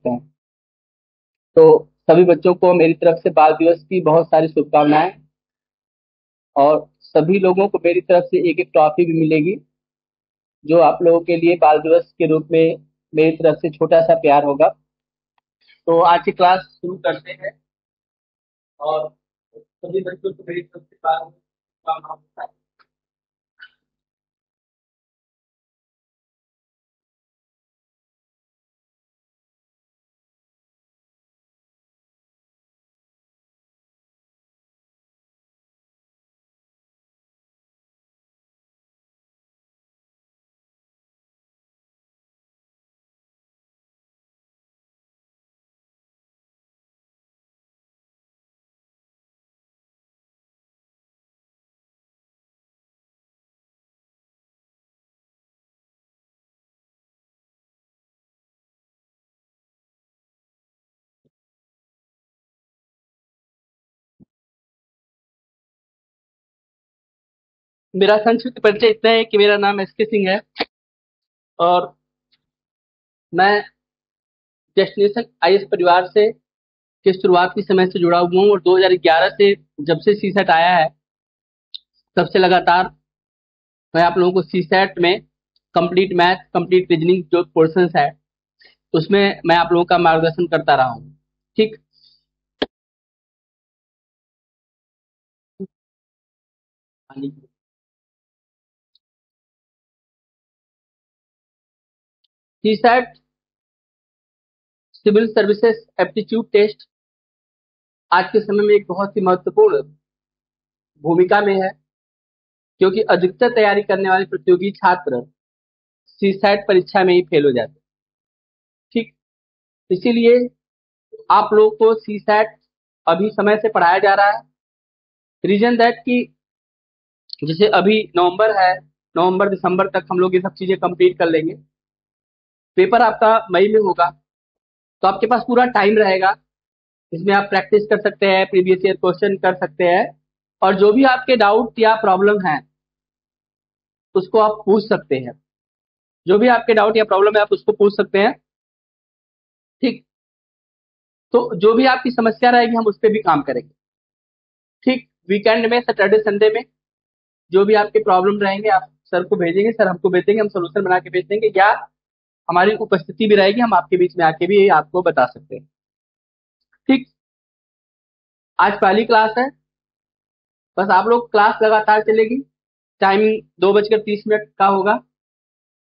सकते हैं। तो सभी बच्चों को मेरी तरफ से बाल दिवस की बहुत सारी शुभकामनाएं। और सभी लोगों को मेरी तरफ से एक एक ट्रॉफी भी मिलेगी, जो आप लोगों के लिए बाल दिवस के रूप में मेरी तरफ से छोटा सा प्यार होगा। तो आज की क्लास शुरू करते हैं। और सभी बच्चों को मेरी तरफ से बाल दिवस की शुभकामनाएं। मेरा संक्षिप्त परिचय इतना है कि मेरा नाम एस के सिंह है। और मैं डेस्टिनेशन आईएएस परिवार से के शुरुआत के समय से जुड़ा हुआ हूँ। और 2011 से जब से सीसेट आया है, तब से लगातार मैं आप लोगों को सीसेट में कंप्लीट मैथ, कंप्लीट रीजनिंग जो पोर्शंस है, उसमें मैं आप लोगों का मार्गदर्शन करता रहा हूँ। ठीक। CSAT civil services aptitude test आज के समय में एक बहुत ही महत्वपूर्ण भूमिका में है, क्योंकि अधिकतर तैयारी करने वाले प्रतियोगी छात्र सीसेट परीक्षा में ही फेल हो जाते हैं। ठीक। इसीलिए आप लोगों को सीसेट अभी समय से पढ़ाया जा रहा है। रीजन दैट कि जैसे अभी नवंबर है, नवंबर दिसंबर तक हम लोग ये सब चीजें कंप्लीट कर लेंगे। पेपर आपका मई में होगा, तो आपके पास पूरा टाइम रहेगा। इसमें आप प्रैक्टिस कर सकते हैं, प्रीवियस ईयर क्वेश्चन कर सकते हैं, और जो भी आपके डाउट या प्रॉब्लम है उसको आप पूछ सकते हैं। जो भी आपके डाउट या प्रॉब्लम है आप उसको पूछ सकते हैं। ठीक। तो जो भी आपकी समस्या रहेगी हम उस पर भी काम करेंगे। ठीक। वीकेंड में, सैटरडे संडे में जो भी आपके प्रॉब्लम रहेंगे आप सर को भेजेंगे, सर हमको भेजेंगे, हम सोल्यूशन बना के भेज देंगे, या हमारी उपस्थिति भी रहेगी, हम आपके बीच में आके भी आपको बता सकते हैं। ठीक। आज पहली क्लास है। बस आप लोग क्लास लगातार चलेगी। टाइमिंग 2:30 का होगा।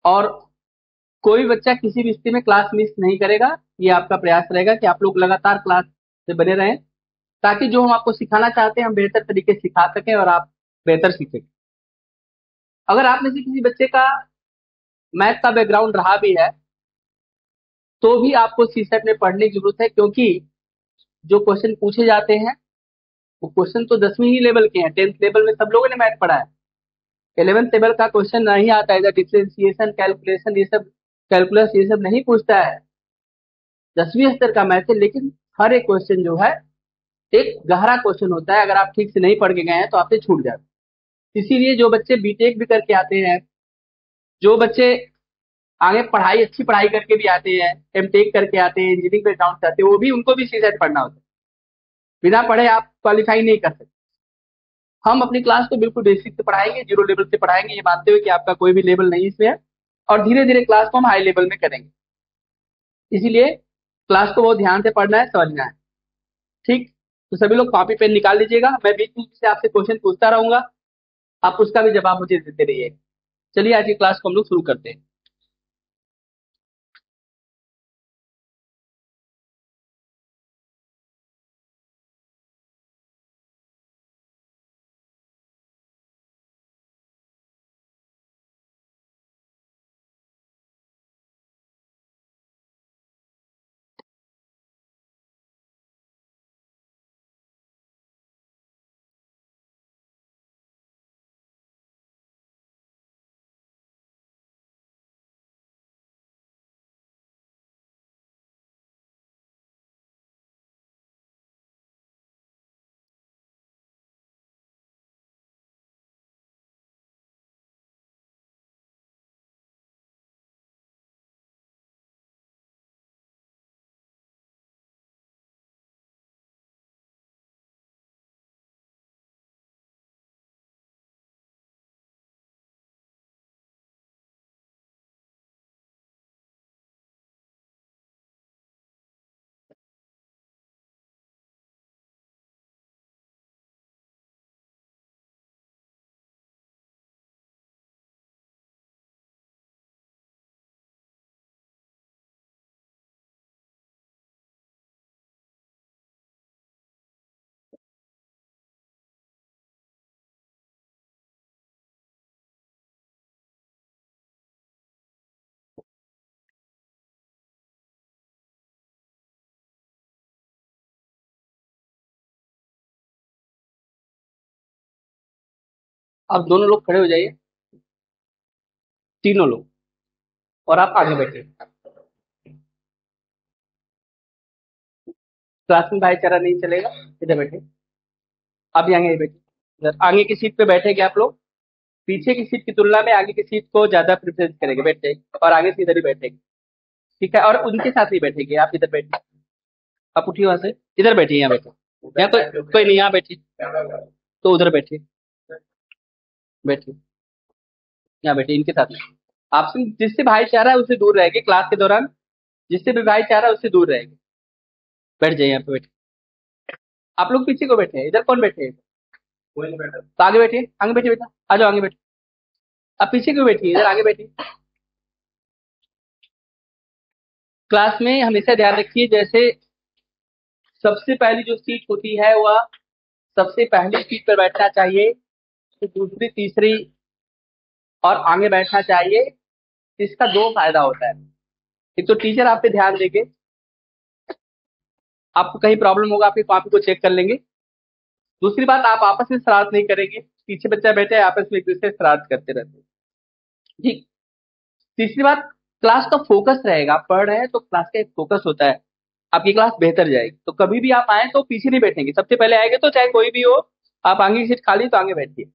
और कोई बच्चा किसी भी स्थिति में क्लास मिस नहीं करेगा। ये आपका प्रयास रहेगा कि आप लोग लगातार क्लास से बने रहें, ताकि जो हम आपको सिखाना चाहते हैं हम बेहतर तरीके से सिखा सकें और आप बेहतर सीखें। अगर आप में से किसी बच्चे का मैथ का बैकग्राउंड रहा भी है, तो भी आपको सीसेट में पढ़ने की जरूरत है, क्योंकि जो क्वेश्चन पूछे जाते हैं वो क्वेश्चन तो 10वीं ही लेवल के हैं। 10th लेवल में सब लोगों ने मैथ पढ़ा है। 11th लेवल का क्वेश्चन नहीं आता है, डिफरेंशिएशन, कैलकुलेशन, ये सब, कैलकुलस, ये सब नहीं पूछता है। 10वीं स्तर का मैथ है, लेकिन हर एक क्वेश्चन जो है एक गहरा क्वेश्चन होता है। अगर आप ठीक से नहीं पढ़ के गए हैं तो आपसे छूट जाता है। इसीलिए जो बच्चे बीटेक भी करके आते हैं, जो बच्चे आगे पढ़ाई, अच्छी पढ़ाई करके भी आते हैं, एमटेक करके आते हैं, इंजीनियरिंग बैकग्राउंड से आते हैं, वो भी, उनको भी सीसेट पढ़ना होता है। बिना पढ़े आप क्वालिफाई नहीं कर सकते। हम अपनी क्लास को बिल्कुल बेसिक से पढ़ाएंगे, जीरो लेवल से पढ़ाएंगे, ये मानते हुए कि आपका कोई भी लेवल नहीं इसमें है। और धीरे धीरे क्लास को हम हाई लेवल में करेंगे। इसीलिए क्लास को बहुत ध्यान से पढ़ना है, समझना है। ठीक। तो सभी लोग कॉपी पेन निकाल लीजिएगा। मैं बीच बीच से आपसे क्वेश्चन पूछता रहूंगा, आप उसका भी जवाब मुझे देते रहिए। चलिए आज की क्लास को हम लोग शुरू करते हैं। आप दोनों लोग खड़े हो जाइए, तीनों लोग, और आप आगे बैठिए। क्लास में भाईचारा नहीं चलेगा, इधर बैठे। आप यहाँ बैठिए, इधर आगे की सीट पे बैठेंगे आप लोग। पीछे की सीट की तुलना में आगे की सीट को ज्यादा प्रेफरेंस करेंगे, बैठे, और आगे से इधर ही बैठेंगे। ठीक है, और उनके साथ ही बैठेंगे। आप इधर बैठिए, आप उठिए वहां से, इधर बैठिए, यहाँ बैठे। यहाँ कोई नहीं, यहाँ बैठिए, तो उधर बैठिए, बैठिए, यहाँ बैठिए इनके साथ। आपसे जिससे भाईचारा है उससे दूर रहेंगे क्लास के दौरान। जिससे भी भाईचारा है उससे दूर रहेंगे। बैठ जाइए, यहाँ पे बैठे। आप लोग पीछे को बैठे हैं, इधर कौन बैठे हैं? कोई नहीं बैठा। तो आगे बैठिए, आगे बैठिए बेटा, आ जाओ आगे बैठिए। आप पीछे क्यों बैठिए, इधर आगे बैठिए। क्लास में हमेशा ध्यान रखिए, जैसे सबसे पहली जो सीट होती है वह सबसे पहली सीट पर बैठना चाहिए, फिर दूसरी, तीसरी, और आगे बैठना चाहिए। इसका दो फायदा होता है। एक तो टीचर आप पे ध्यान देंगे, आपको कहीं प्रॉब्लम होगा आपकी कॉपी को चेक कर लेंगे। दूसरी बात, आप आपस में शरारत नहीं करेंगे। पीछे बच्चा बैठे हैं, आपस में एक दूसरे से शरारत करते रहते हैं। ठीक। तीसरी बात, क्लास का फोकस रहेगा। आप पढ़ रहे हैं तो क्लास का एक फोकस होता है, आपकी क्लास बेहतर जाएगी। तो कभी भी आप आए तो पीछे नहीं बैठेंगे, सबसे पहले आएंगे, तो चाहे कोई भी हो। आप आगे की सीट खाली तो आगे बैठिए,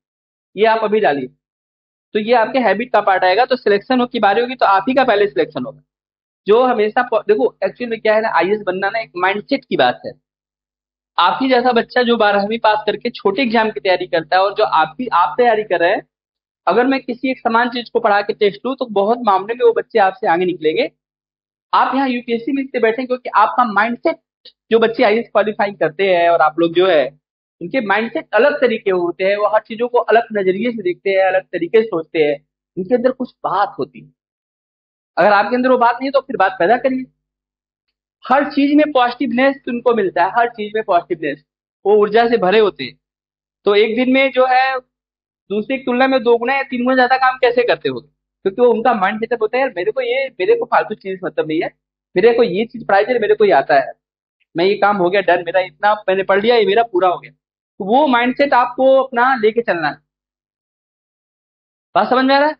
ये आप अभी डालिए। तो ये आपके हैबिट का पार्ट आएगा। तो सिलेक्शन हो की बारी होगी तो आप ही का पहले सिलेक्शन होगा। जो हमेशा देखो, एक्चुअली में क्या है ना, आईएएस बनना ना एक माइंडसेट की बात है। आप ही जैसा बच्चा जो 12वीं पास करके छोटे एग्जाम की तैयारी करता है, और जो आप तैयारी कर रहे हैं, अगर मैं किसी एक समान चीज को पढ़ा के टेस्ट लूँ तो बहुत मामले में वो बच्चे आपसे आगे निकलेंगे। आप यहाँ यूपीएससी में इसलिए बैठे क्योंकि आपका माइंडसेट, जो बच्चे आईएएस क्वालिफाइंग करते हैं और आप लोग जो है, उनके माइंडसेट अलग तरीके होते हैं। वो हर चीजों को अलग नजरिए से देखते हैं, अलग तरीके से सोचते हैं। उनके अंदर कुछ बात होती है। अगर आपके अंदर वो बात नहीं है तो फिर बात पैदा करिए। हर चीज में पॉजिटिवनेस उनको मिलता है, हर चीज में पॉजिटिवनेस। वो ऊर्जा से भरे होते हैं। तो एक दिन में जो है दूसरे की तुलना में 2 गुना या 3 गुना ज्यादा काम कैसे करते हो? क्योंकि वो उनका माइंड सेटअप होता है, यार मेरे को फालतू चीज मतलब नहीं है। मेरे को ये चीज पढ़ाई चाहिए, मेरे को ये आता है। मैं ये काम हो गया डन, मेरा इतना मैंने पढ़ लिया, ये मेरा पूरा हो गया। तो वो माइंडसेट आपको अपना लेके चलना है। बात समझ में आ रहा है?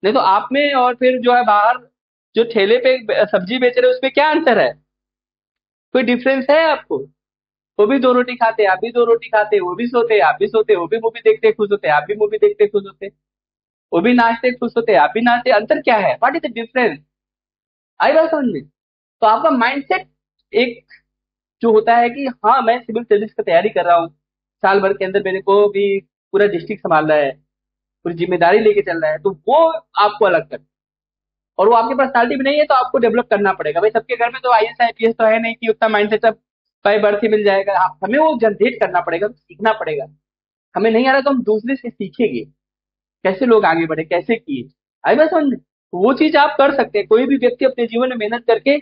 नहीं तो आप में और फिर जो है बाहर जो ठेले पे सब्जी बेच रहे हैं उसमें क्या अंतर है? कोई डिफरेंस है आपको? वो भी 2 रोटी खाते, आप भी 2 रोटी खाते, वो भी सोते, आप भी सोते, वो भी मूवी देखते खुश होते, आप भी मूवी देखते खुश होते, वो भी नाचते खुश होते, आप भी नाचते। अंतर क्या है? What is the difference? आई बात समझ में? तो आपका माइंडसेट एक जो होता है कि हाँ मैं सिविल सर्विस की तैयारी कर रहा हूँ, साल भर के अंदर मेरे को भी पूरा डिस्ट्रिक्ट संभालना है, पूरी जिम्मेदारी लेके चल रहा है, तो वो आपको अलग कर। और वो आपकी पर्सनालिटी में नहीं है तो आपको डेवलप करना पड़ेगा। भाई सबके घर में तो आईएएस आईपीएस तो है नहीं कि उतना माइंड सेटअप बाय बर्थ ही मिल जाएगा। हमें वो जनरेट करना पड़ेगा, सीखना पड़ेगा। हमें नहीं आ रहा तो हम दूसरे से सीखेंगे, कैसे लोग आगे बढ़े, कैसे किए। आई बात समझ में? वो चीज आप कर सकते हैं। कोई भी व्यक्ति अपने जीवन में मेहनत करके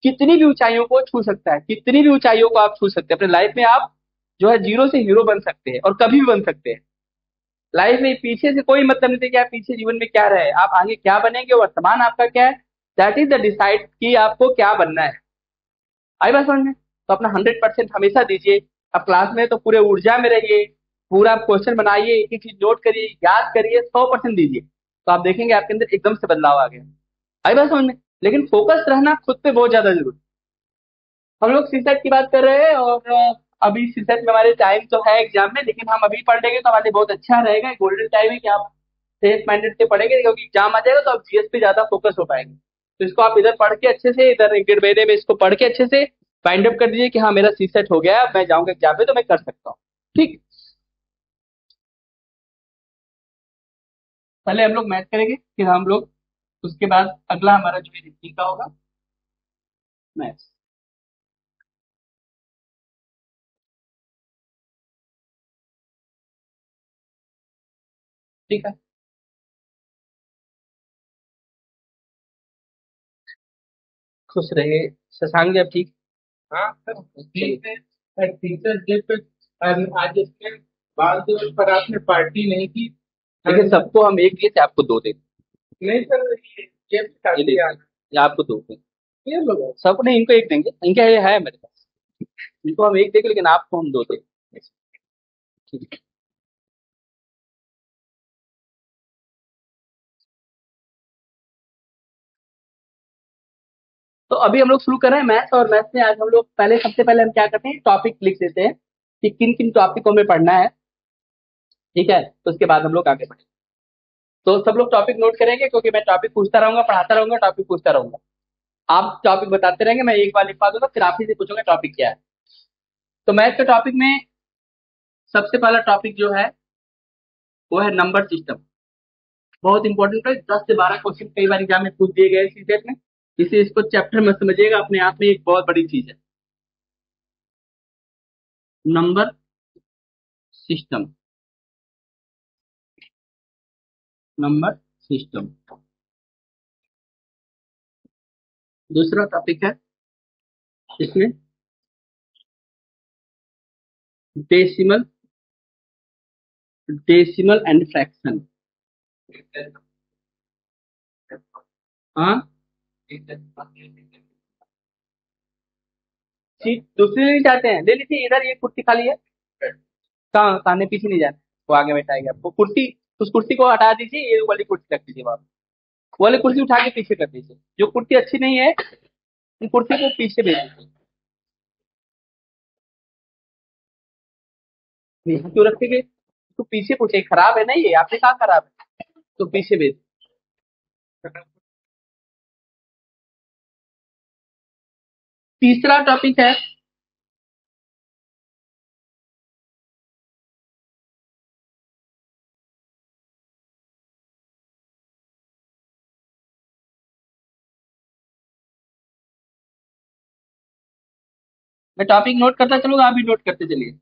कितनी भी ऊंचाइयों को छू सकता है, कितनी भी ऊंचाइयों को आप छू सकते हैं। अपने लाइफ में आप जो है जीरो से हीरो बन सकते हैं, और कभी भी बन सकते हैं। लाइफ में पीछे से कोई मतलब नहीं था कि आप पीछे जीवन में क्या रहे, आप आगे क्या बनेंगे, वर्तमान आपका क्या है, दैट इज द डिसाइड कि आपको क्या बनना है। आई बात समझ में? तो अपना 100% हमेशा दीजिए। अब क्लास में तो पूरे ऊर्जा में रहिए, पूरा क्वेश्चन बनाइए, एक एक चीज नोट करिए, याद करिए, 100% दीजिए। तो आप देखेंगे आपके अंदर एकदम से बदलाव आ गया। आई बात समझ में? लेकिन फोकस रहना खुद पे बहुत ज्यादा जरूरी। हम लोग सीसेट की बात कर रहे हैं, और अभी सीसेट में हमारे टाइम तो है एग्जाम में, लेकिन हम अभी पढ़ लेंगे तो हमारे लिए बहुत अच्छा रहेगा। गोल्डन टाइम है कि आप सेफ माइंडेड से पढ़ेंगे, क्योंकि एग्जाम आ जाएगा तो आप जीएस पे ज्यादा फोकस हो पाएंगे। तो इसको आप इधर पढ़ के अच्छे से, इधर 1 डेढ़ महीने में इसको पढ़ के अच्छे से फाइंड अप कर दीजिए कि हाँ मेरा सीसेट हो गया, अब मैं जाऊंगा एग्जाम में तो मैं कर सकता हूँ। ठीक। पहले हम लोग मैथ करेंगे, फिर हम लोग उसके बाद अगला हमारा जो है रीजनिंग का होगा, मैथ्स। ठीक है। खुश रहिए। शशांक जी, अब ठीक? हाँ सर, ठीक है सर। टीचर्स डे पे आज इसके बाद पर आपने पार्टी नहीं की। लेकिन सबको हम एक दिए थे, आपको 2 दे। नहीं सर, ये देखिए, ये आपको 2 देंगे। ये लोग सब नहीं, इनको 1 देंगे, इनका ये है मेरे पास। इनको हम 1 देंगे, लेकिन आपको हम 2 देंगे। ठीक है। तो अभी हम लोग शुरू कर रहे हैं मैथ्स, और मैथ्स में आज हम लोग सबसे पहले हम क्या करते हैं, टॉपिक लिख देते हैं कि किन किन टॉपिकों में पढ़ना है। ठीक है, तो उसके बाद हम लोग आगे बढ़ेंगे। तो सब लोग टॉपिक नोट करेंगे, क्योंकि मैं टॉपिक पूछता रहूंगा, पढ़ाता रहूंगा, टॉपिक पूछता रहूंगा। आप टॉपिक बताते रहेंगे, मैं एक बार लिखवा दूंगा, फिर आप ही से पूछूंगा टॉपिक क्या है। तो मैथ के टॉपिक में सबसे पहला टॉपिक जो है वो है नंबर सिस्टम। बहुत इंपॉर्टेंट है, 10 से 12 क्वेश्चन कई बार एग्जाम में पूछ दिए गए सीटेट में। इसे इसको चैप्टर में समझिएगा, अपने आप में एक बहुत बड़ी चीज है नंबर सिस्टम। Number system. दूसरा टॉपिक है इसमें डेसिमल, डेसिमल एंड फ्रैक्शन। हाँ, सीट दूसरी लेनी चाहते हैं, ले लीजिए, इधर ये कुर्सी खाली है। कहाँ खाने पीछे नहीं जाना, वो आगे बैठाएगा आपको कुर्सी। उस कुर्सी को हटा दीजिए, ये वाली कुर्सी रख दीजिए वहां। वो वाली कुर्सी उठा के पीछे कर दीजिए, जो कुर्सी अच्छी नहीं है उन कुर्सी को पीछे भेज दीजिए। यहाँ क्यों रखेंगे, तो पीछे पूछे, खराब है ना ये, आपने कहा खराब है, तो पीछे भेज। तीसरा टॉपिक है मैं टॉपिक नोट करता चलूंगा, आप भी नोट करते चलिए।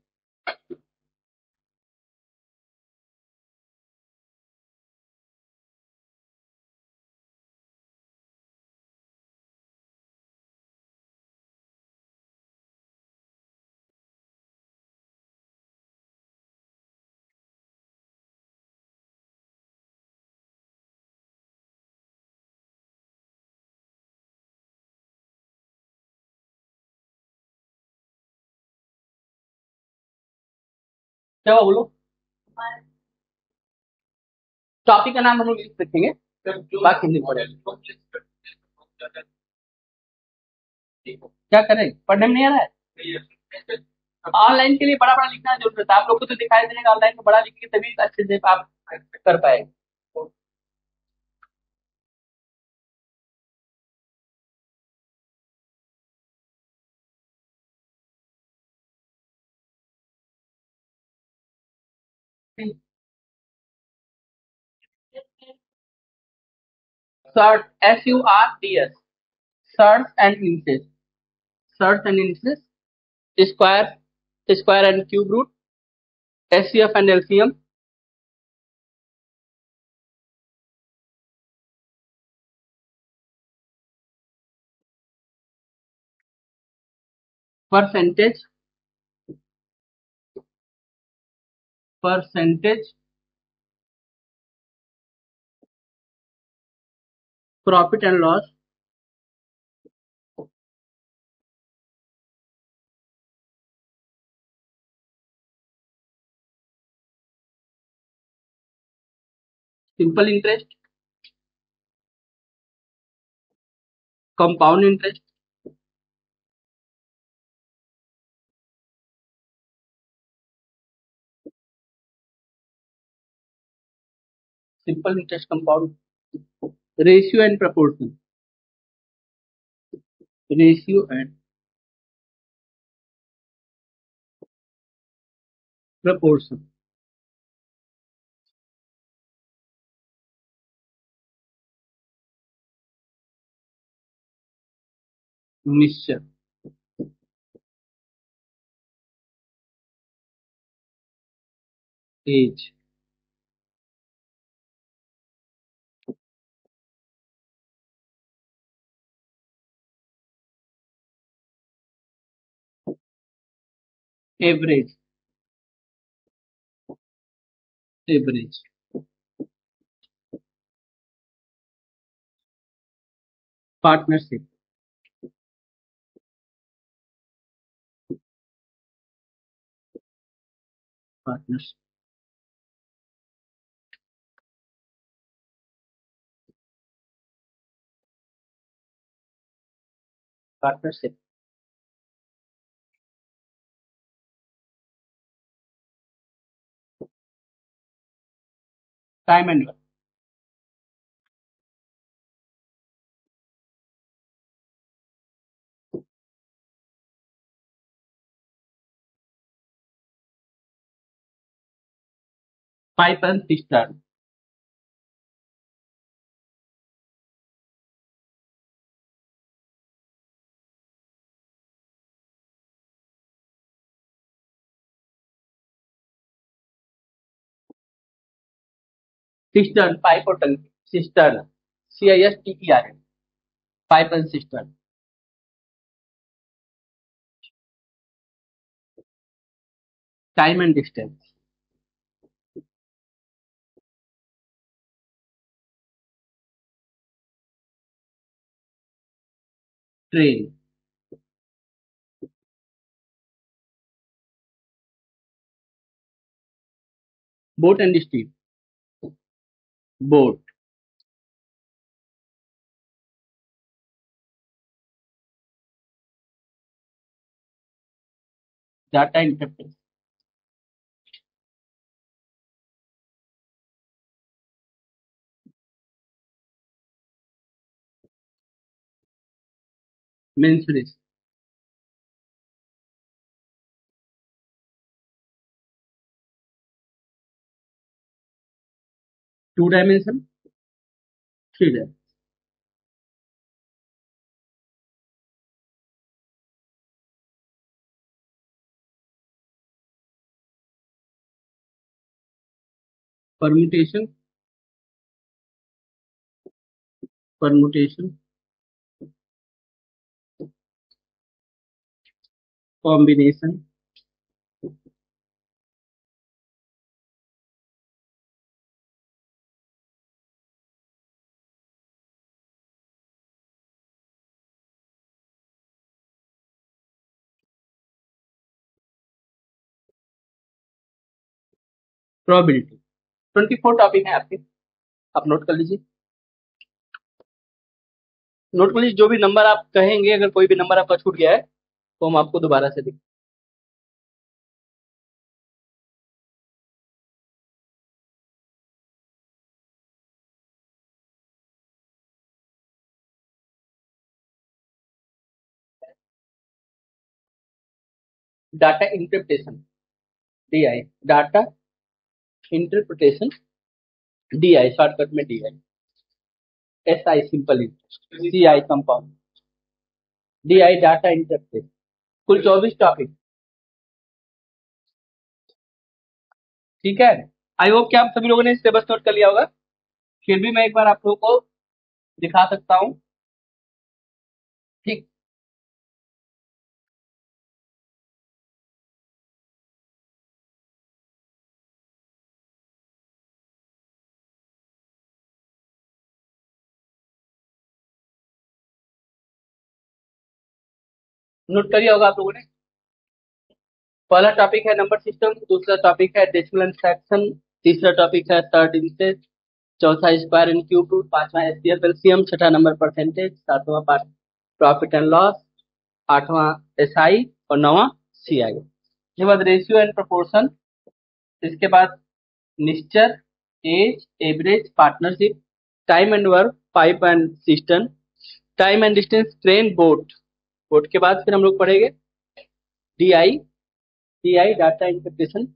क्या हुआ बोलो। टॉपिक का नाम हम लोग लिख रखेंगे, बाकी हिंदी में पढ़ेंगे। क्या करें, पढ़ने में नहीं आ रहा है। ऑनलाइन के लिए बड़ा बड़ा लिखना जरूरत है, आप लोग को तो दिखाई देगा, ऑनलाइन में बड़ा लिखेंगे तभी अच्छे से आप कर पाएंगे। Surd, SURTS, surds and indices. Surds and indices, square, square and cube root, HCF and LCM, percentage, percentage, profit and loss, simple interest, compound interest, simple interest compound, ratio and proportion, ratio and proportion, mixture, age, average, average, partnership, partnership, partnership, time and work, pipe and cistern, cistern pipe और टंकी, cistern, CISTERN, pipe and cistern, time and distance, train, boat and stream, boat, data interface, mensuration, 2 dimension, 3 dimension, permutation, permutation, combination, probability. 24 topic है आपके, आप note कर लीजिए, note कर लीजिए, जो भी नंबर आप कहेंगे, अगर कोई भी नंबर आपका छूट गया है तो हम आपको दोबारा से देंगे। Data interpretation, DI, data interpretation, DI, shortcut में DI, SI simple, CI compound, DI data interpret, कुल 24 टॉपिक। ठीक है, आई होप कि आप सभी लोगों ने सिलेबस नोट कर लिया होगा, फिर भी मैं एक बार आप लोगों को दिखा सकता हूँ। ठीक, नोट कर लिया होगा आप लोगों ने। पहला टॉपिक है नंबर सिस्टम, दूसरा टॉपिक है डेसिमल एंड फ्रैक्शन, तीसरा टॉपिक है थर्ड इंचेस, चौथा स्क्वायर एंड क्यूब रूट, पांचवा एचसीएफ एलसीएम, छठा नंबर परसेंटेज, सातवां पार्ट प्रॉफिट एंड लॉस, आठवां एसआई और नौवां सीआई। इसके बाद रेशियो एंड प्रोपोर्शन, इसके बाद mixture, age, average, partnership, time and work, pipe and cistern, time and distance, train, boat. Boat के बाद फिर हम लोग पढ़ेंगे DI, CI data interpretation,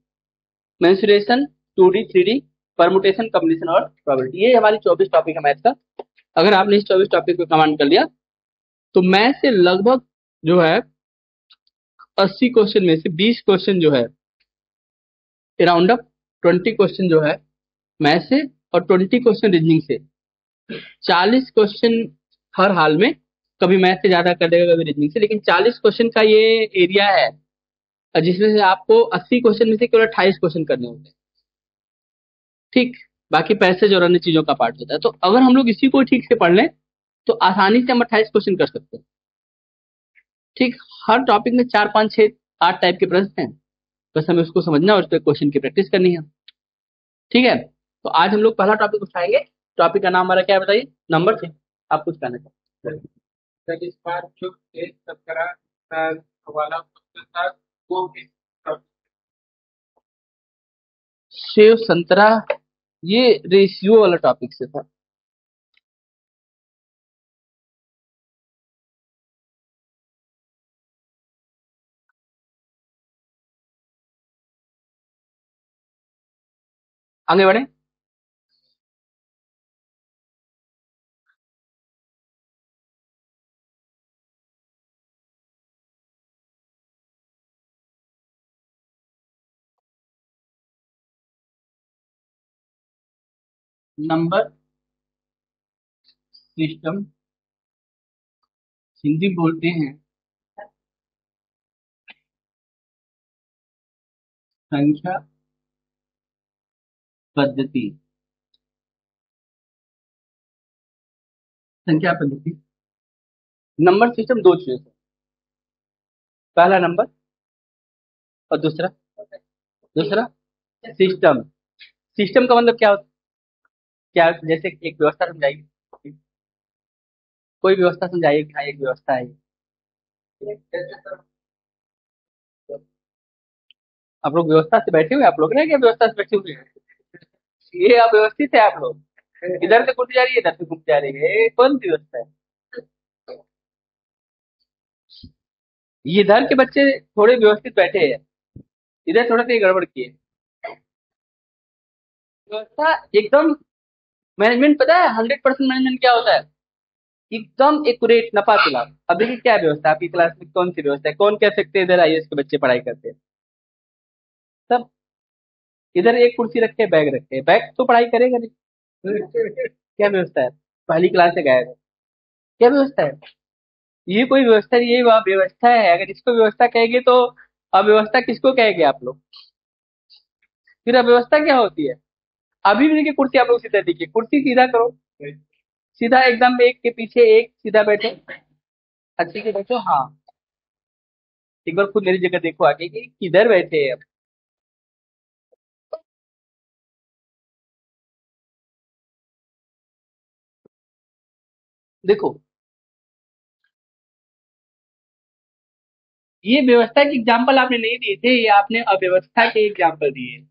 mensuration, 2D 3D, permutation, combination और प्रोबेबिलिटी। ये हमारी 24 टॉपिक है मैथ का। अगर आपने इस 24 टॉपिक को कमांड कर लिया तो मैथ से लगभग जो है 80 क्वेश्चन में से 20 क्वेश्चन जो है अराउंड अप 20 क्वेश्चन जो है मैथ से और 20 क्वेश्चन रीजनिंग से, 40 क्वेश्चन हर हाल में, कभी मैथ से ज्यादा कर देगा कभी रीजनिंग से, लेकिन 40 क्वेश्चन का ये एरिया है जिसमें से आपको 80 क्वेश्चन में से केवल 28 क्वेश्चन करने होते हैं। ठीक, बाकी पैसेज और अन्य चीजों का पार्ट होता है। तो अगर हम लोग इसी को ठीक से पढ़ लें तो आसानी से हम 28 क्वेश्चन कर सकते हैं। ठीक, हर टॉपिक में 4 5 6 8 टाइप के प्रश्न हैं, बस हमें उसको समझना और उस पर क्वेश्चन की प्रैक्टिस करनी है। ठीक है, तो आज हम लोग पहला टॉपिक उठाएंगे। टॉपिक का नाम हमारा क्या है बताइए? नंबर से। आप कुछ कहना चाहते हैं? सर इस बार जो टेस्ट संतरा वाला क्वेश्चन था वो किस टॉपिक। सेव संतरा, ये रेशियो वाला टॉपिक से था। आगे बढ़े। नंबर सिस्टम, हिंदी बोलते हैं संख्या पद्धति। संख्या पद्धति, नंबर सिस्टम दो चीजें हैं। पहला नंबर और दूसरा दूसरा सिस्टम। सिस्टम का मतलब क्या होता है? क्या जैसे एक व्यवस्था समझाइए, कोई व्यवस्था समझाइए कि हाँ एक व्यवस्था है। आप लोग व्यवस्था से बैठे हुए हैं? आप लोग नहीं क्या व्यवस्था से बैठे हुए हैं? ये अव्यवस्थित है आप लोग। इधर से घूमती जा रही है, इधर से घूमती जा रही है, ये कौन सी व्यवस्था है? ये इधर के बच्चे थोड़े व्यवस्थित बैठे हैं, इधर थोड़ा सा ये गड़बड़ किए। व्यवस्था एकदम, मैनेजमेंट पता है 100% मैनेजमेंट क्या होता है? एकदम एक्यूरेट नपा तुला। अब देखिए क्या व्यवस्था है आपकी क्लास में, कौन सी व्यवस्था है? कौन कह सकते हैं इधर आईएएस के बच्चे पढ़ाई करते हैं? सब इधर एक कुर्सी रखे, बैग रखे, बैग तो पढ़ाई करेगा नहीं। क्या व्यवस्था है? पहली क्लास से गायब है। क्या व्यवस्था है? ये कोई व्यवस्था नहीं, ये व्यवस्था है। अगर इसको व्यवस्था कहेंगे तो अव्यवस्था किसको कहेंगे आप लोग? फिर अव्यवस्था क्या होती है? अभी भी देखिए कुर्सी, आप लोग सीधा देखिए, कुर्सी सीधा करो, सीधा एकदम एक के पीछे एक सीधा बैठो, अच्छे से बैठो। हाँ, एक बार खुद मेरी जगह देखो आगे कि किधर बैठे हैं अब। देखो, ये व्यवस्था के एग्जाम्पल आपने नहीं दिए थे, ये आपने अव्यवस्था के एग्जाम्पल दिए।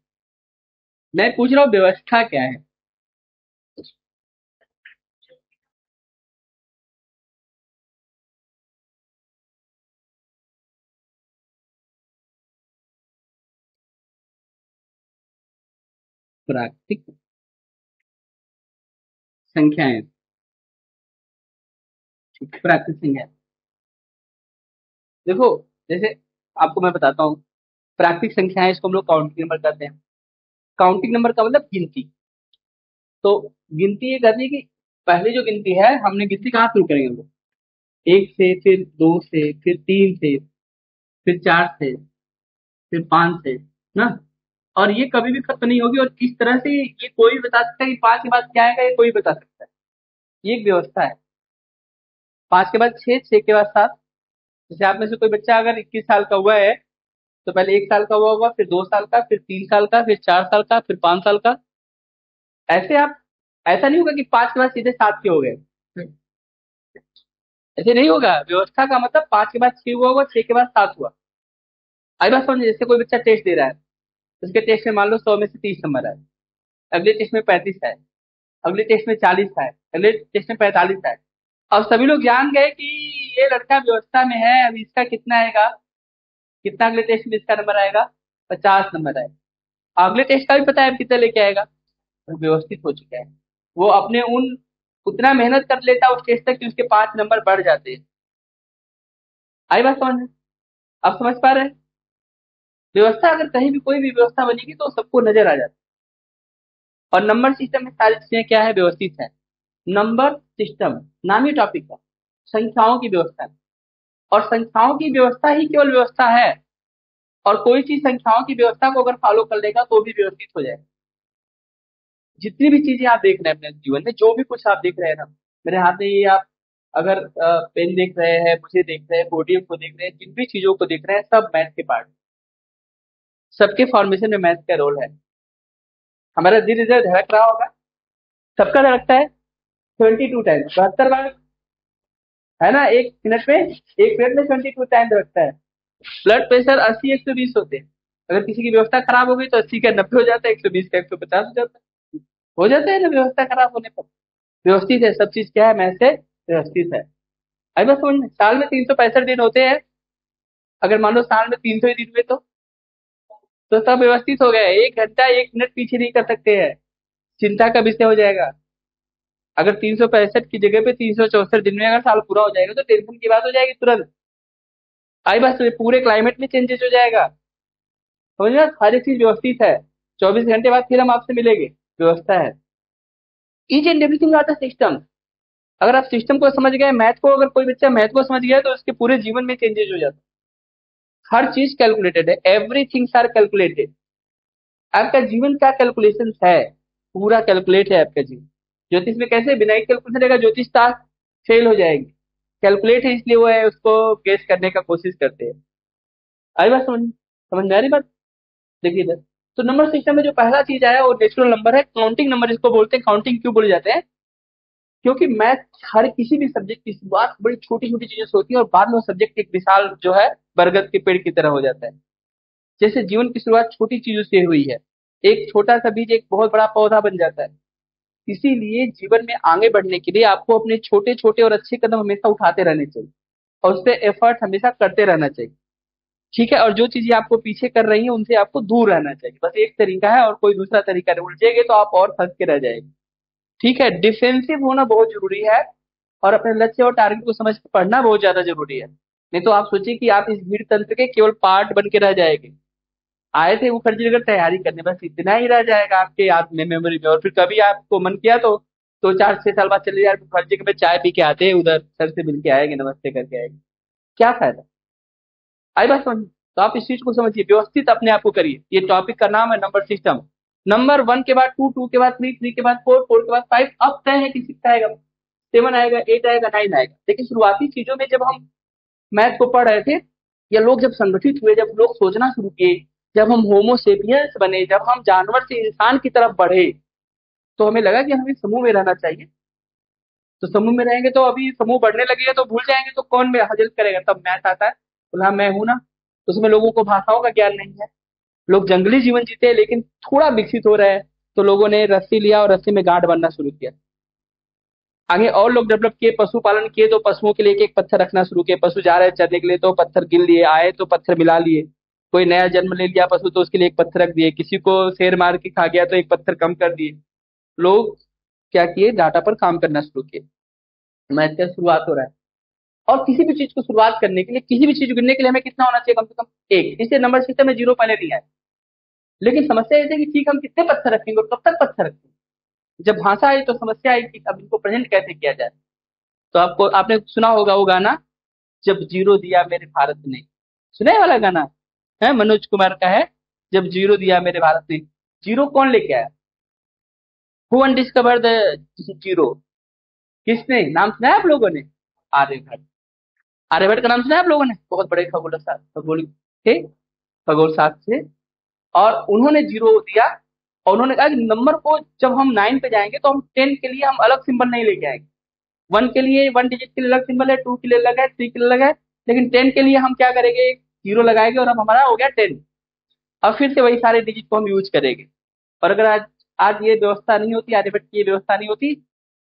मैं पूछ रहा हूँ व्यवस्था क्या है? प्राकृतिक संख्याएं। ठीक, प्राकृतिक संख्या। देखो, जैसे आपको मैं बताता हूँ, प्राकृतिक संख्याएं इसको हम लोग काउंटिंग नंबर कहते हैं। काउंटिंग नंबर का मतलब गिनती। तो गिनती ये कहती है कि पहले जो गिनती है, हमने गिनती कहाँ शुरू करेंगे हम लोग? एक से, फिर दो से, फिर तीन से, फिर चार से, फिर पांच से, ना? और ये कभी भी खत्म नहीं होगी, और इस तरह से ये कोई भी बता सकता है कि पांच के बाद क्या आएगा, ये कोई बता सकता है। ये एक व्यवस्था है। पांच के बाद छह, छह के बाद सात। जैसे आप में से कोई बच्चा अगर 21 साल का हुआ है, तो पहले 1 साल का हुआ होगा, फिर 2 साल का, फिर 3 साल का, फिर 4 साल का, फिर 5 साल का। ऐसे आप, ऐसा नहीं होगा कि पांच के बाद सीधे सात के हो गए। ऐसे नहीं होगा। व्यवस्था का मतलब पांच के बाद छह हुआ होगा, छह के बाद सात हुआ। आई बात समझे? जैसे कोई बच्चा टेस्ट दे रहा है, उसके टेस्ट में मान लो 100 में से 30 नंबर है, अगले टेस्ट में 35 है, अगले टेस्ट में 40 है, अगले टेस्ट में 45 है। अब सभी लोग जान गए कि ये लड़का व्यवस्था में है, अब इसका कितना आएगा, कितना अगले टेस्ट में इसका नंबर आएगा? 50 नंबर है। अगले टेस्ट का भी पता है अब कितना लेके आएगा। वो व्यवस्थित हो चुका है। वो अपने उन उतना मेहनत कर लेता है उस टेस्ट तक कि उसके 5 नंबर बढ़ जाते हैं। आई बात समझ में? अब समझ पा रहे हैं? व्यवस्था, अगर कहीं भी कोई भी व्यवस्था बनेगी तो सबको नजर आ जाता है। और नंबर सिस्टम में सारी चीजें क्या है? व्यवस्थित है। नंबर सिस्टम, नाम ही टॉपिक का, संख्याओं की व्यवस्था है। और संख्याओं की व्यवस्था ही केवल व्यवस्था है। और कोई चीज संख्याओं की व्यवस्था को अगर फॉलो कर लेगा तो भी व्यवस्थित हो जाएगा। जितनी भी चीजें आप देख रहे हैं अपने जीवन में, जो भी कुछ आप देख रहे हैं ना, मेरे हाथ में ये आप अगर पेन देख रहे हैं, मुझे देख रहे हैं, पोडियम को देख रहे हैं, जिन भी चीजों को देख रहे हैं, सब मैथ के पार्ट। सबके फॉर्मेशन में मैथ का रोल है। हमारा दिल इधर धड़क रहा होगा, सबका धड़कता है 22 टाइम्स, 72 बार। है ना, 1 मिनट में 1 मिनट में 22 टाइम रखता है। ब्लड प्रेशर 80-120 होते हैं। अगर किसी की व्यवस्था खराब हो गई तो 80 का 90 हो जाता है, 120 का 150 हो जाता है। हो जाता है ना व्यवस्था खराब होने पर। व्यवस्थित है सब चीज, क्या है, मैं से व्यवस्थित है। अभी बस समझ में, साल में 365 दिन होते हैं। अगर मान लो साल में 300 ही दिन हुए तो सब व्यवस्थित हो गया है। 1 घंटा 1 मिनट पीछे नहीं कर सकते हैं, चिंता का विषय हो जाएगा। अगर 365 की जगह पे 364 दिन में अगर साल पूरा हो जाएगा तो टेंशन की बात हो जाएगी तुरंत। आई बस पूरे क्लाइमेट में चेंजेस हो जाएगा। समझ में, हर एक चीज व्यवस्थित है। 24 घंटे बाद फिर हम आपसे मिलेंगे, व्यवस्था है। Each and everything are the system. अगर आप सिस्टम को समझ गए, मैथ को, अगर कोई बच्चा मैथ को समझ गया तो उसके पूरे जीवन में चेंजेस हो जाता है। हर चीज कैलकुलेटेड है, एवरीथिंग्स आर कैलकुलेटेड। आपका जीवन का कैलकुलेशन है, पूरा कैलकुलेट है आपका जीवन। ज्योतिष में कैसे बिना कैलकुलेशन रहेगा, ज्योतिष शास्त्र फेल हो जाएगी। कैलकुलेट है इसलिए वो है, उसको गेस करने का कोशिश करते हैं। आई बात समझ समझ में आ रही बात? देखिए इधर, तो नंबर सिस्टम में जो पहला चीज आया वो नेचुरल नंबर है, काउंटिंग नंबर इसको बोलते हैं। काउंटिंग क्यों बोले जाते हैं? क्योंकि मैथ हर किसी भी सब्जेक्ट की शुरुआत बड़ी छोटी छोटी चीजों से होती है और बाद में वो सब्जेक्ट एक विशाल जो है बरगद के पेड़ की तरह हो जाता है। जैसे जीवन की शुरुआत छोटी चीजों से हुई है, एक छोटा सा बीज एक बहुत बड़ा पौधा बन जाता है। इसीलिए जीवन में आगे बढ़ने के लिए आपको अपने छोटे छोटे और अच्छे कदम हमेशा उठाते रहने चाहिए और उस पर एफर्ट हमेशा करते रहना चाहिए। ठीक है, और जो चीजें आपको पीछे कर रही है उनसे आपको दूर रहना चाहिए। बस एक तरीका है और कोई दूसरा तरीका नहीं, उलझेगे तो आप और फंस के रह जाएंगे। ठीक है, डिफेंसिव होना बहुत जरूरी है और अपने लक्ष्य और टारगेट को समझ के पढ़ना बहुत ज्यादा जरूरी है। नहीं तो आप सोचिए कि आप इस भीड़ तंत्र के केवल पार्ट बन के रह जाएंगे। आए थे मुखर्जी नगर तैयारी करने, बस इतना ही रह जाएगा आपके याद में, मेमोरी में। और फिर कभी आपको मन किया तो 2-4-6 साल बाद चले यार मुखर्जी के में चाय पी के आते हैं, उधर सर से मिल के आएंगे, नमस्ते करके आएंगे। क्या फायदा? आई बात समझ? तो आप इस चीज को समझिए, व्यवस्थित अपने आप को करिए। ये टॉपिक का नाम है नंबर सिस्टम। नंबर 1 के बाद 2, 2 के बाद 3, 3 के बाद 4, 4 के बाद 5, अब तय है किसी का आएगा। 7 आएगा, 8 आएगा, 9 आएगा। लेकिन शुरुआती चीजों में जब हम मैथ को पढ़ रहे थे, या लोग जब संगठित हुए, जब लोग सोचना शुरू किए, जब हम होमोसेपियंस बने, जब हम जानवर से इंसान की तरफ बढ़े, तो हमें लगा कि हमें समूह में रहना चाहिए। तो समूह में रहेंगे तो अभी समूह बढ़ने लगेगा तो भूल जाएंगे, तो कौन में हेल्प करेगा? तब मैथ आता है, बोला मैं हूं ना। उसमें लोगों को भाषाओं का ज्ञान नहीं है, लोग जंगली जीवन जीते हैं, लेकिन थोड़ा विकसित हो रहा है तो लोगों ने रस्सी लिया और रस्सी में गांठ बनना शुरू किया। आगे और लोग डेवलप किए, पशुपालन किए तो पशुओं के लिए एक एक पत्थर रखना शुरू किए। पशु जा रहे चरने के लिए तो पत्थर गिन लिए, आए तो पत्थर मिला लिए। कोई नया जन्म ले लिया पशु तो उसके लिए एक पत्थर रख दिए। किसी को शेर मार के खा गया तो एक पत्थर कम कर दिए। लोग क्या किए, डाटा पर काम करना शुरू किए। मैथ का शुरुआत हो रहा है। और किसी भी चीज को शुरुआत करने के लिए, किसी भी चीज को गिनने के लिए हमें कितना होना चाहिए? कम से कम एक। इससे नंबर सिस्टम में जीरो पहले नहीं आए। लेकिन समस्या ये है कि ठीक हम कितने पत्थर रखेंगे और कब तक पत्थर रखेंगे? जब भाषा आई तो समस्या आई कि अब इनको प्रेजेंट कैसे किया जाए। तो आपको, आपने सुना होगा वो गाना, जब जीरो दिया मेरे भारत ने। सुना है वाला गाना? है, मनोज कुमार का है, जब जीरो दिया मेरे भारत ने। जीरो कौन लेके आया? Who undiscover the zero? किसने? नाम सुना है आप लोगों ने? आर्यभट्ट। आर्यभट्ट का नाम सुना है आप लोगों ने? बहुत बड़े खगोल खगोल थे, खगोल शास्त्री थे। और उन्होंने जीरो दिया और उन्होंने कहा कि नंबर को जब हम 9 पे जाएंगे तो हम 10 के लिए हम अलग सिंबल नहीं लेके आएंगे। 1 के लिए, 1 डिजिट के लिए अलग सिंबल है, 2 के लिए अलग है, 3 के लिए अलग है। लेकिन 10 के लिए हम क्या करेंगे, एक जीरो लगाएंगे और अब हमारा हो गया 10। अब फिर से वही सारे डिजिट को हम यूज करेंगे। और अगर आज आज ये व्यवस्था नहीं होती, आर्यभट्ट की ये व्यवस्था नहीं होती,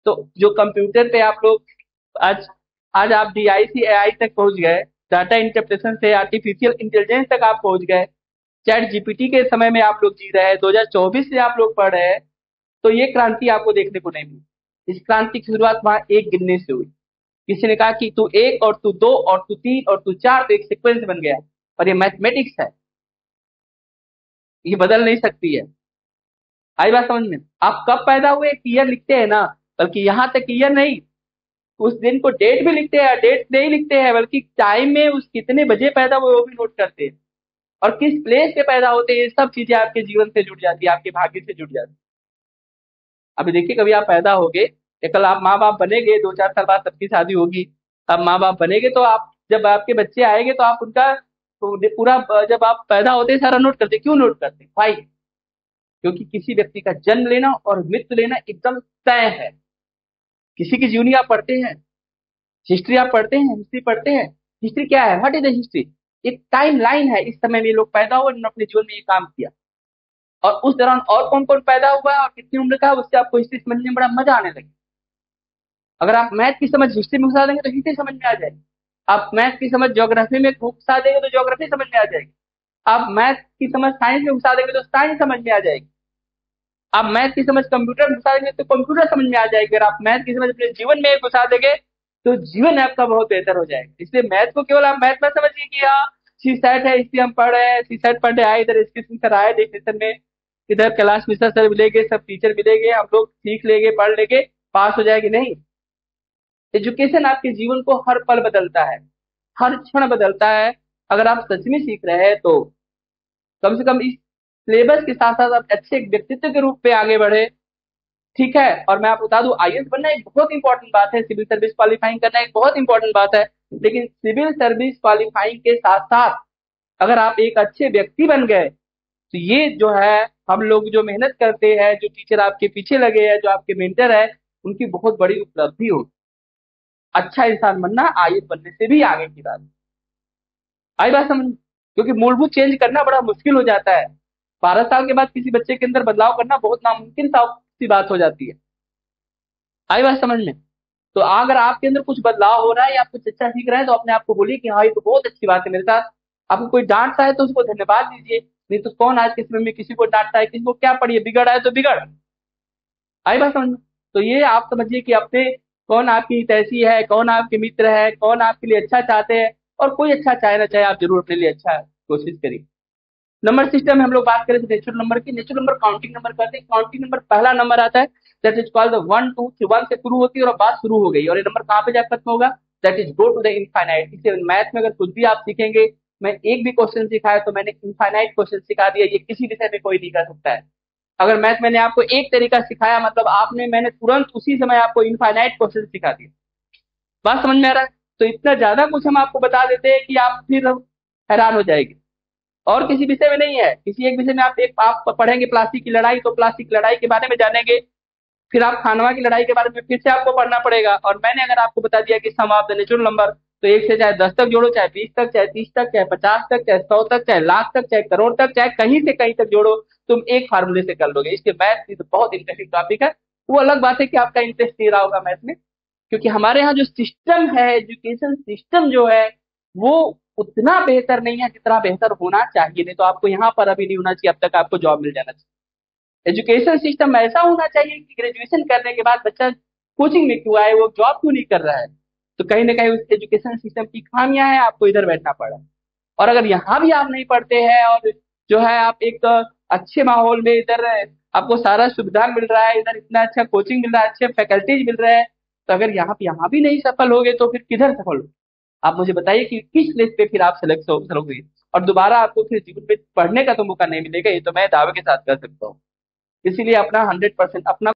तो जो कंप्यूटर पे आप लोग आज आज आप DI से AI तक पहुंच गए, डाटा इंटरप्रेशन से आर्टिफिशियल इंटेलिजेंस तक आप पहुंच गए, चैट जीपीटी के समय में आप लोग जी रहे हैं, 2024 से आप लोग पढ़ रहे हैं, तो ये क्रांति आपको देखने को नहीं मिली। इस क्रांति की शुरुआत वहां एक गिनने से हुई। किसी ने कहा कि तू एक और तू दो और तू तीन और तू चार, तो एक सीक्वेंस बन गया। और ये मैथमेटिक्स है, ये बदल नहीं सकती है। आई बात समझ में? आप कब पैदा हुए एक ईयर लिखते हैं ना, बल्कि यहाँ तक ईयर नहीं, उस दिन को डेट भी लिखते हैं। डेट नहीं लिखते हैं बल्कि टाइम में उस कितने बजे पैदा हुए वो भी नोट करते हैं। और किस प्लेस पे पैदा होते हैं, ये सब चीजें आपके जीवन से जुड़ जाती है, आपके भाग्य से जुड़ जाती है। अभी देखिए, कभी आप पैदा होगे या कल आप माँ बाप बनेंगे, 2-4 साल बाद सबकी शादी होगी, आप माँ बाप बनेंगे, तो आप जब आपके बच्चे आएंगे तो आप उनका तो पूरा, जब आप पैदा होते हैं सारा नोट करते हैं। क्यों नोट करते हैं भाई? क्योंकि किसी व्यक्ति का जन्म लेना और मृत्यु लेना एकदम तय है। किसी की जीवनी आप पढ़ते हैं, हिस्ट्री आप पढ़ते हैं, हिस्ट्री पढ़ते हैं। हिस्ट्री क्या है? What is the history? एक टाइम लाइन है, इस समय में ये लोग पैदा हुए, इन्होंने अपने जीवन में ये काम किया, और उस दौरान और कौन कौन पैदा हुआ है और कितनी उम्र का है, उससे आपको हिस्ट्री समझने में बड़ा मजा आने लगे। अगर आप मैथ की समझ हिस्ट्री में घुसा देंगे तो हिस्ट्री समझ में आ जाएगी। आप मैथ की समझ ज्योग्राफी में घुसा देंगे तो ज्योग्राफी समझ में आ जाएगी। आप मैथ की समझ साइंस में घुसा देंगे तो साइंस समझ में आ जाएगी। आप मैथ की समझ कंप्यूटर में घुसा देंगे तो कंप्यूटर समझ में आ जाएगी। अगर आप मैथ की समझ अपने जीवन में घुसा देंगे तो जीवन आपका बहुत बेहतर हो जाएगा। इसलिए मैथ को केवल आप मैथ में समझिए कि हाँ सी सेट है, इसलिए हम पढ़ रहे हैं, सी सेट पढ़ने आए, इधर स्टेशन सर आए डिस्कशन में, इधर क्लास में सर मिलेंगे, सब टीचर मिलेंगे, हम लोग सीख लेंगे, पढ़ लेंगे, पास हो जाएगी, नहीं। एजुकेशन आपके जीवन को हर पल बदलता है, हर क्षण बदलता है। अगर आप सच में सीख रहे हैं तो कम से कम इस सिलेबस के साथ साथ आप अच्छे एक व्यक्तित्व के रूप में आगे बढ़े। ठीक है, और मैं आपको बता दूं, आईएएस बनना एक बहुत इंपॉर्टेंट बात है, सिविल सर्विस क्वालिफाइंग करना एक बहुत इंपॉर्टेंट बात है, लेकिन सिविल सर्विस क्वालिफाइंग के साथ साथ अगर आप एक अच्छे व्यक्ति बन गए तो ये जो है, हम लोग जो मेहनत करते हैं, जो टीचर आपके पीछे लगे हैं, जो आपके मेंटर है, उनकी बहुत बड़ी उपलब्धि हो। अच्छा इंसान बनना आईएएस बनने से भी आगे की बात। आई बात समझ? क्योंकि मूलभूत चेंज करना बड़ा मुश्किल हो जाता है। 12 साल के बाद किसी बच्चे के अंदर बदलाव करना बहुत नामुमकिन सी बात हो जाती है। आई बात समझ में? तो अगर आपके अंदर कुछ बदलाव हो रहा है या आप कुछ अच्छा सीख रहे हैं तो अपने आप को बोलिए कि हाँ ये तो बहुत अच्छी बात है मेरे साथ। आपको कोई डांटता है तो उसको धन्यवाद दीजिए, नहीं तो कौन आज के समय में किसी को डांटता है, किसी को क्या पड़ी है, बिगड़ आए तो बिगड़। आई बात समझ में? तो ये आप समझिए कि अपने कौन आपकी हितैषी है, कौन आपके मित्र है, कौन आपके लिए अच्छा चाहते हैं, और कोई अच्छा चाहे ना चाहे आप जरूर अपने लिए अच्छा कोशिश करिए। नंबर सिस्टम में हम लोग बात करें तो नेचुरल नंबर की, नेचुरल नंबर काउंटिंग नंबर करते हैं। काउंटिंग नंबर पहला नंबर आता है, दैट इज कॉल्ड 1 2 3। 1 से शुरू होती है और बात शुरू हो गई, और ये नंबर कहाँ पे जाकर खत्म होगा? That is go to the infinite. इसे मैथ में अगर कुछ भी आप सीखेंगे, मैं एक भी क्वेश्चन सिखाया तो मैंने इनफाइनाइट क्वेश्चन सिखा दिया, ये किसी विषय में कोई नहीं कर सकता है। अगर मैथ मैंने आपको एक तरीका सिखाया मतलब आपने मैंने तुरंत उसी समय आपको इनफाइनाइट क्वेश्चन सिखा दिया। बात समझ में आ रहा है? तो इतना ज्यादा कुछ हम आपको बता देते हैं कि आप फिर हैरान हो जाएंगे। और किसी विषय में नहीं है, किसी एक विषय में आप पढ़ेंगे प्लास्टिक की लड़ाई तो प्लास्टिक की लड़ाई के बारे में जानेंगे, फिर आप खानवा की लड़ाई के बारे में फिर से आपको पढ़ना पड़ेगा। और मैंने अगर आपको बता दिया कि सम ऑफ द नेचुरल नंबर, तो 1 से चाहे 10 तक जोड़ो, चाहे 20 तक, चाहे 30 तक, चाहे 50 तक, चाहे 100 तक, चाहे लाख तक, चाहे करोड़ तक, चाहे कहीं से कहीं तक जोड़ो, तुम एक फार्मूले से कर लोगे। इसलिए मैथ तो बहुत इंटरेस्टिंग टॉपिक है। वो अलग बात है कि आपका इंटरेस्ट नहीं रहा होगा मैथ में, क्योंकि हमारे यहाँ जो सिस्टम है, एजुकेशन सिस्टम जो है, वो उतना बेहतर नहीं है जितना बेहतर होना चाहिए। नहीं तो आपको यहाँ पर अभी नहीं होना चाहिए, अब तक आपको जॉब मिल जाना चाहिए। एजुकेशन सिस्टम ऐसा होना चाहिए कि ग्रेजुएशन करने के बाद बच्चा कोचिंग में क्यों आए, वो जॉब क्यों नहीं कर रहा है, तो कहीं ना कहीं उस एजुकेशन सिस्टम की खामियां हैं, आपको इधर बैठना पड़ा। और अगर यहाँ भी आप नहीं पढ़ते हैं और जो है आप एक अच्छे माहौल में, इधर आपको सारा सुविधा मिल रहा है, इधर इतना अच्छा कोचिंग मिल रहा है, अच्छे फैकल्टीज मिल रहे हैं, तो अगर यहाँ भी नहीं सफल होगे तो फिर किधर सफल हो? आप मुझे बताइए कि किस लिस्ट पे फिर आप सेलेक्ट होगे, और दोबारा आपको फिर जीवन में पढ़ने का तो मौका नहीं मिलेगा, ये तो मैं दावे के साथ कर सकता हूँ। इसीलिए अपना 100% अपना